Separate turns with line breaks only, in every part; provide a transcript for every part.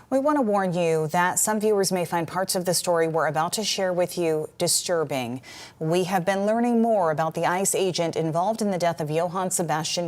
We want to warn you that some viewers may find parts of the story we're about to share with you disturbing. We have been learning more about the ICE agent involved in the death of Johan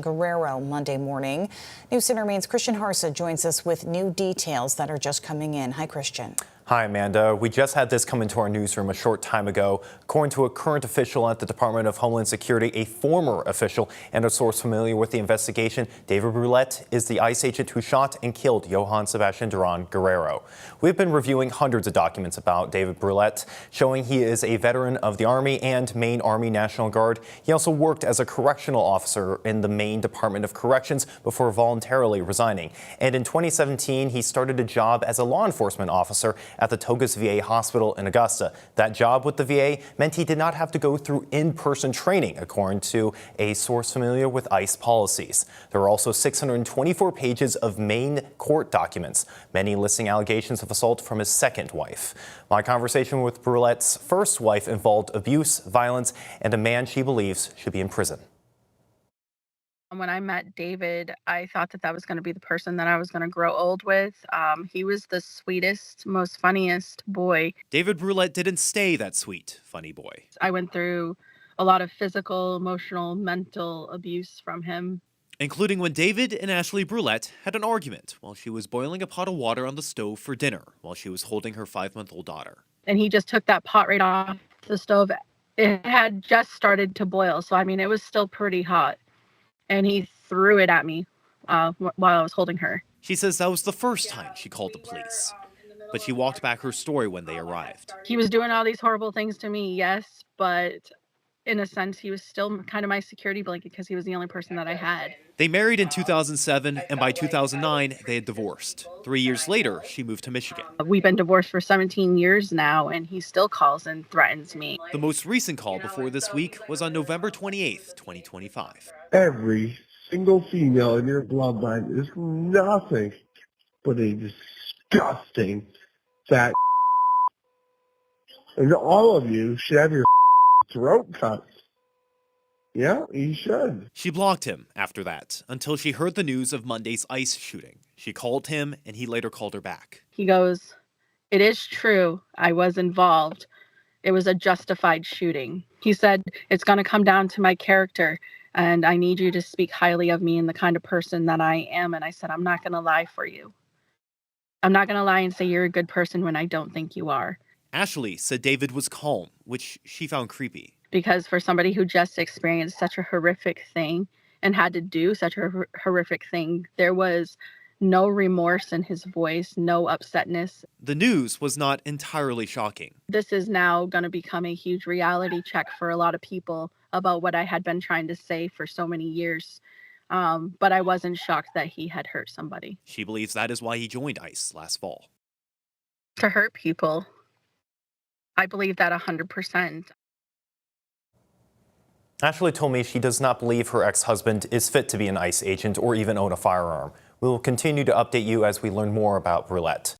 Guerrero Monday morning. News Center Maine's Christian Harsa joins us with new details that are just coming in. Hi, Christian.
Hi, Amanda. We just had this come into our newsroom a short time ago. According to a current official at the Department of Homeland Security, a former official and a source familiar with the investigation, David Brouillette is the ICE agent who shot and killed Johan Guerrero. We've been reviewing hundreds of documents about David Brouillette, showing he is a veteran of the Army and Maine Army National Guard. He also worked as a correctional officer in the Maine Department of Corrections before voluntarily resigning. And in 2017, he started a job as a law enforcement officer at the Togus VA Hospital in Augusta. That job with the VA meant he did not have to go through in-person training, according to a source familiar with ICE policies. There are also 624 pages of Maine court documents, many listing allegations of assault from his second wife. My conversation with Brouillette's first wife involved abuse, violence, and a man she believes should be in prison.
When I met David, I thought that was going to be the person that I was going to grow old with. He was the sweetest, most funniest boy.
David Brouillette didn't stay that sweet, funny boy.
I went through a lot of physical, emotional, mental abuse from him.
Including when David and Ashley Brouillette had an argument while she was boiling a pot of water on the stove for dinner while she was holding her 5-month-old daughter.
And he just took that pot right off the stove. It had just started to boil, so I mean, it was still pretty hot. And he threw it at me while I was holding her.
She says that was the first time she called the police, but she walked back her story when they arrived.
He was doing all these horrible things to me, yes, but in a sense, he was still kind of my security blanket because he was the only person that I had.
They married in 2007, and by 2009, they had divorced. 3 years later, she moved to Michigan.
We've been divorced for 17 years now, and he still calls and threatens me.
The most recent call before this week was on November 28th, 2025.
Every single female in your bloodline is nothing but a disgusting fat. And all of you should have your throat cut. Yeah, you should.
She blocked him after that until she heard the news of Monday's ICE shooting. She called him, and he later called her back.
He goes, "It is true. I was involved. It was a justified shooting." He said, "It's going to come down to my character, and I need you to speak highly of me and the kind of person that I am." And I said, "I'm not going to lie for you. I'm not going to lie and say you're a good person when I don't think you are."
Ashley said David was calm, which she found creepy.
Because for somebody who just experienced such a horrific thing and had to do such a horrific thing, there was no remorse in his voice, no upsetness.
The news was not entirely shocking.
This is now going to become a huge reality check for a lot of people about what I had been trying to say for so many years. But I wasn't shocked that he had hurt somebody.
She believes that is why he joined ICE last fall.
To hurt people. I believe that 100%.
Ashley told me she does not believe her ex-husband is fit to be an ICE agent or even own a firearm. We will continue to update you as we learn more about Brouillette.